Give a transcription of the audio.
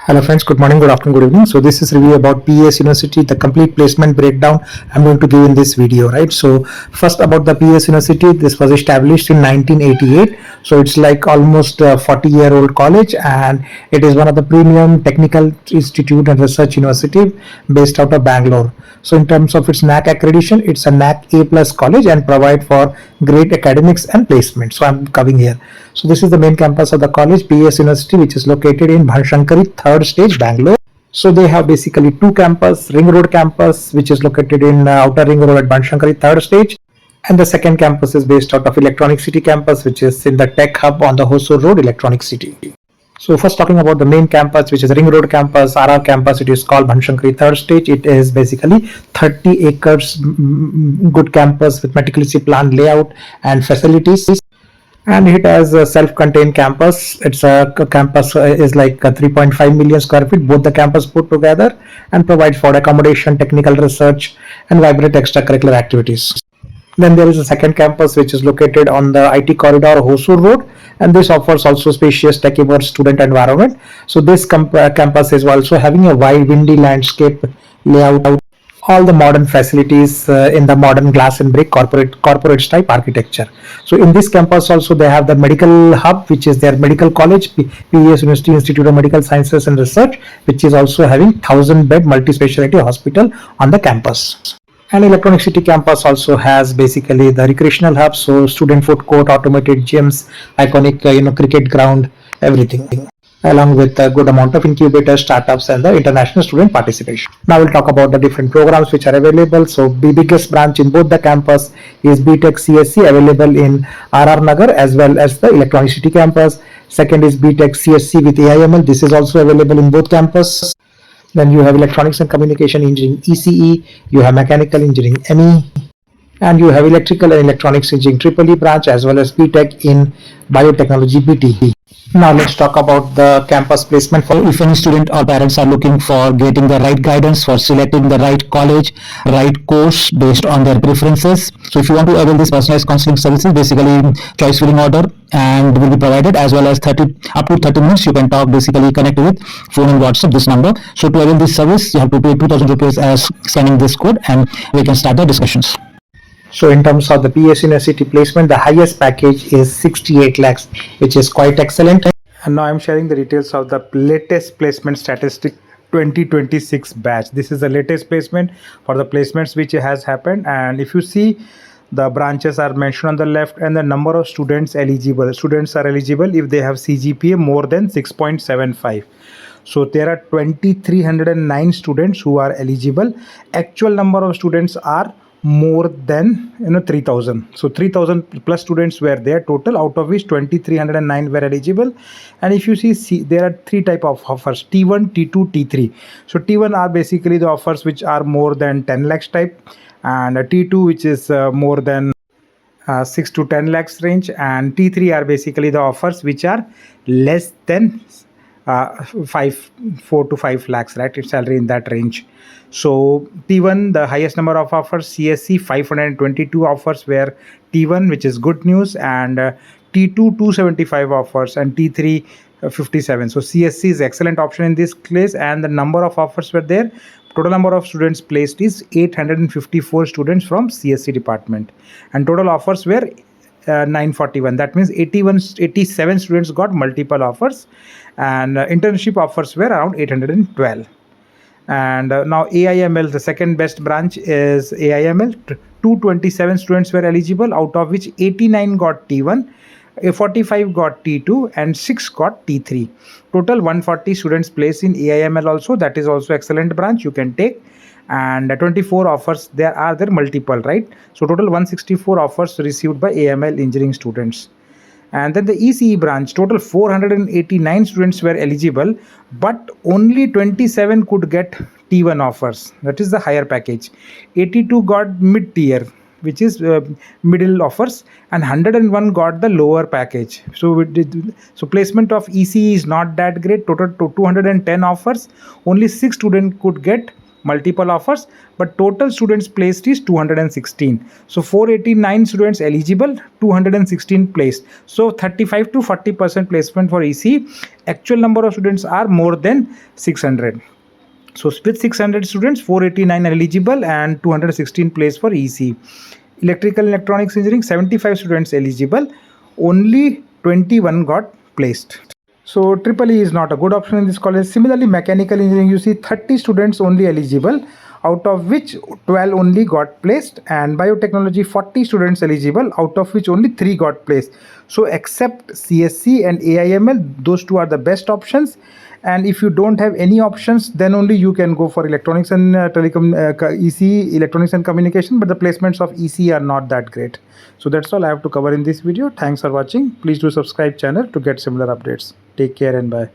Hello friends, good morning, good afternoon, good evening. So this is review about PES University, the complete placement breakdown I'm going to give in this video, right? So first about the PES University, this was established in 1988. So it's like almost a 40-year-old college, and it is one of the premium technical institute and research university based out of Bangalore. So in terms of its NAC accreditation, it's a NAC A plus college and provide for great academics and placement. So I'm covering here. So this is the main campus of the college, PES University, which is located in Bhanshankari, third stage, Bangalore. So they have basically two campus, Ring Road campus, which is located in Outer Ring Road at Bhanshankari, third stage. And the second campus is based out of Electronic City campus, which is in the Tech Hub on the Hosur Road, Electronic City. So first talking about the main campus, which is Ring Road campus, RR campus, it is called Bhanshankari third stage. It is basically 30 acres good campus with meticulously planned layout and facilities. And it has a self-contained campus. It's a campus is like 3.5 million square feet, both the campus put together, and provides for accommodation, technical research, and vibrant extracurricular activities. Then there is a second campus which is located on the IT corridor Hosur Road, and this offers also spacious tech-immersed student environment. So this campus is also having a wide windy landscape layout, all the modern facilities in the modern glass and brick corporate type architecture. So in this campus also they have the medical hub, which is their medical college, PES University Institute of Medical Sciences and Research, which is also having 1,000-bed multi-specialty hospital on the campus. And Electronic City campus also has basically the recreational hub, so student food court, automated gyms, iconic cricket ground, everything, along with a good amount of incubator startups and the international student participation. Now we'll talk about the different programs which are available. So the biggest branch in both the campus is BTech CSC, available in RR Nagar as well as the Electronic City campus. Second is BTech CSC with AIML. This is also available in both campuses. Then you have Electronics and Communication Engineering ECE, you have Mechanical Engineering ME, and you have Electrical and Electronics Engineering EEE branch, as well as BTech in Biotechnology BT. Now let's talk about the campus placement. For if any student or parents are looking for getting the right guidance for selecting the right college, right course based on their preferences. So if you want to avail this personalized counseling services, basically choice filling order and will be provided, as well as up to 30 minutes you can talk, basically connect with phone and WhatsApp, this number. So to avail this service, you have to pay 2,000 rupees as scanning this code, and we can start the discussions. So in terms of the PES University placement, the highest package is 68 lakhs, which is quite excellent. And now I'm sharing the details of the latest placement statistic 2026 batch. This is the latest placement for the placements which has happened. And if you see, the branches are mentioned on the left, and the number of students eligible. Students are eligible if they have CGPA more than 6.75. So there are 2,309 students who are eligible. Actual number of students are more than 3,000. So 3,000 plus students were there total, out of which 2,309 were eligible. And if you see, there are three type of offers: T1, T2, T3. So T1 are basically the offers which are more than 10 lakhs type, and T2 which is more than 6 to 10 lakhs range, and T3 are basically the offers which are less than 4 to 5 lakhs, right? It's salary in that range. So T1, the highest number of offers, CSC 522 offers were T1, which is good news, and T2 275 offers, and T3 57. So CSC is excellent option in this case, and the number of offers were there. Total number of students placed is 854 students from CSC department, and total offers were 941. That means 87 students got multiple offers, and internship offers were around 812. And now AIML, the second best branch is AIML. 227 students were eligible, out of which 89 got T1, 45 got T2, and 6 got T3. Total 140 students placed in AIML also. That is also excellent branch, you can take. And 24 offers there multiple, right? So total 164 offers received by AML engineering students. And then the ECE branch, total 489 students were eligible, but only 27 could get T1 offers. That is the higher package. 82 got mid-tier, which is middle offers, and 101 got the lower package. So placement of ECE is not that great. Total 210 offers, only 6 students could get multiple offers, but total students placed is 216. So 489 students eligible, 216 placed. So 35 to 40% placement for EC. Actual number of students are more than 600. So with 600 students, 489 eligible and 216 placed for EC. Electrical and electronics engineering, 75 students eligible, only 21 got placed. So triple E is not a good option in this college. Similarly, mechanical engineering, you see 30 students only eligible, out of which 12 only got placed, and biotechnology 40 students eligible, out of which only 3 got placed. So except CSC and AIML, those two are the best options. And if you don't have any options, then only you can go for electronics and EC, electronics and communication, but the placements of EC are not that great. So that's all I have to cover in this video. Thanks for watching. Please do subscribe channel to get similar updates. Take care and bye.